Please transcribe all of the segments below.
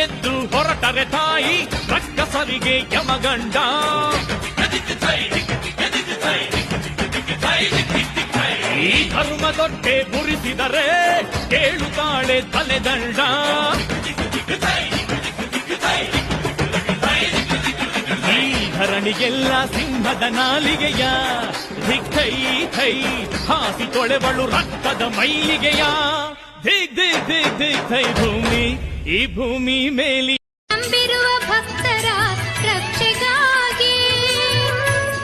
ಎದ್ದು ಹೊರಟರೆ ತಾಯಿ ರಕ್ಕಸರಿಗೆ ಯಮಗಂಡ. ಈ ಧರ್ಮದೊಟ್ಟೆ ಮುರಿಸಿದರೆ ಕೇಳುತ್ತಾಳೆ ತಲೆದಂಡ. ಈ ಧರಣಿಗೆಲ್ಲ ಸಿಂಹದ ನಾಲಿಗೆಯ ಧಿಕ್ಕೈ ಥೈ ಹಾಸಿ ತೊಳೆವಳು ರಕ್ತದ ಮೈಲಿಗೆಯ. ದಿಗ್ ದಿಗ್ ದಿಗ್ ದಿಗ್ ಥೈ ಭೂಮಿ ಈ ಭೂಮಿ ಮೇಲಿ ನಂಬಿರುವ ಭಕ್ತರ ರಕ್ಷೆಗಾಗಿ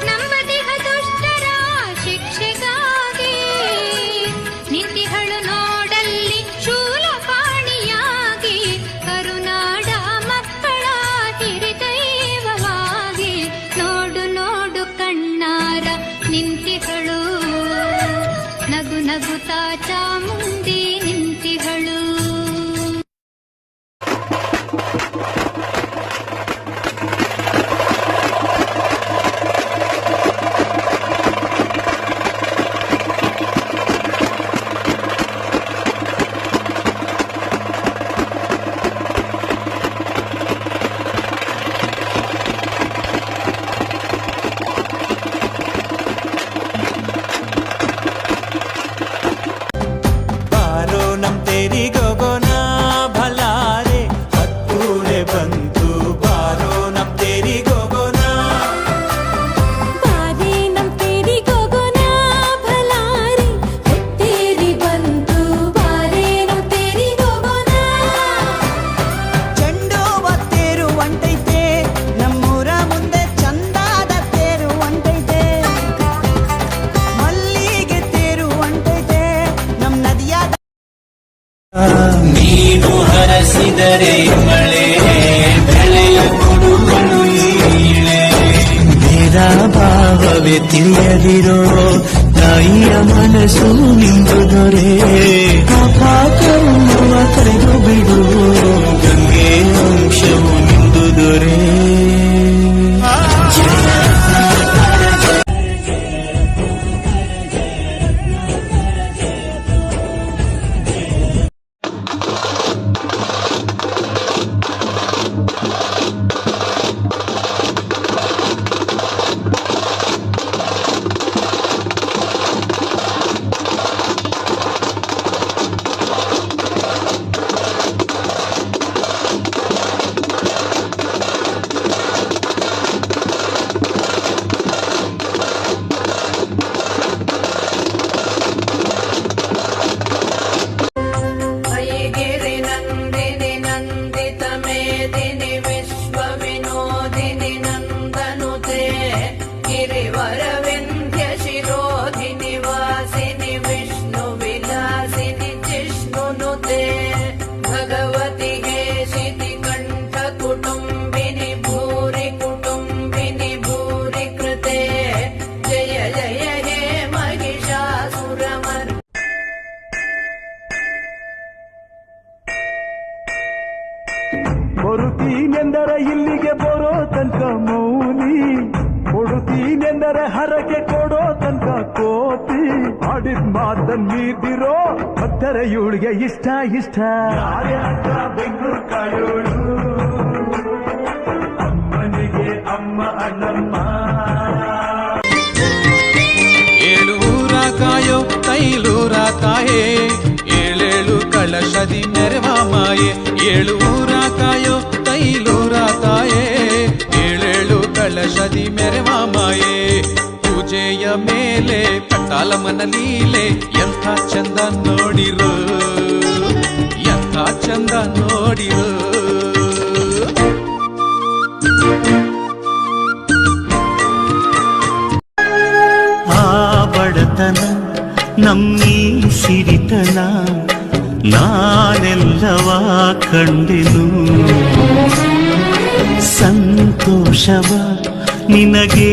ನಮ್ಮ ದೇಹ ದುಷ್ಟರ ಶಿಕ್ಷೆಗಾಗಿ ನಿಂತಿಹಳು ನೋಡಲ್ಲಿ ಶೂಲಪಾಣಿಯಾಗಿ ಕರುನಾಡ ಮಕ್ಕಳ ಹಿರಿದೈವವಾಗಿ ನೋಡು ನೋಡು ಕಣ್ಣಾರ ನಿಂತಿಹಳು ನಗು ನಗುತ್ತಾ ಚಾಮುಂಡಿ ನಿಂತಿಹಳು. ನೀನು ಹರಸಿದರೆ ಮಳೆ ಬೆಳೆಯ ಕೊಡುವಳು ಈಳೆ. ಬೇರ ಭಾವವೇ ತಿಳಿಯದಿರೋ ತಾಯಿಯ ಮನಸ್ಸು ನಿಂದು ದೊರೆ. ಪಾಪವನ್ನು ಕರೆದು ಬಿಡು ಗಂಗೆ ಅಂಶವು ನಿಂದು ದೊರೆ. ಕೊಡುತ್ತೀನೆಂದರೆ ಇಲ್ಲಿಗೆ ಬರೋ ತನಕ ಮೌನಿ, ಕೊಡುತ್ತೀನೆಂದರೆ ಹರಕೆ ಕೊಡೋ ತನಕ ಕೋತಿ. ಆಡಿದ ಮಾತನ್ ಮೀದಿರೋ ಭಕ್ತರ ಇವಳಿಗೆ ಇಷ್ಟ ಇಷ್ಟ. ಬೆಂಗಳೂರು ಕಾಯೋಳು ಅಮ್ಮನಿಗೆ ಅಮ್ಮ ಅಣ್ಣಮ್ಮ. ಏಳೂರ ಕಾಯೋ ತೈಲೂರ ತಾಯೇ ಏಳೇಳು ಕಳಶದಿ ಮೆರವ ಮಾಯೆ. ಏಳೂರ ಕಾಯೋ ತೈಲೂರ ತಾಯೇ ಏಳೇಳು ಕಳಶದಿ ಮೆರವ ಮಾಯೆ. ಪೂಜೆಯ ಮೇಲೆ ಪಟ್ಟಾಲಮ್ಮನ ಲೀಲೆ ಎಂಥ ಚಂದ ನೋಡಿರು, ಎಂಥ ಚಂದ ನೋಡಿರು. ಆ ಬಡತನ ನಮ್ಮೀ ಸಿರಿತನ ನಾನೆಲ್ಲವ ಕಂಡೆನು. ಸಂತೋಷವ ನಿನಗೆ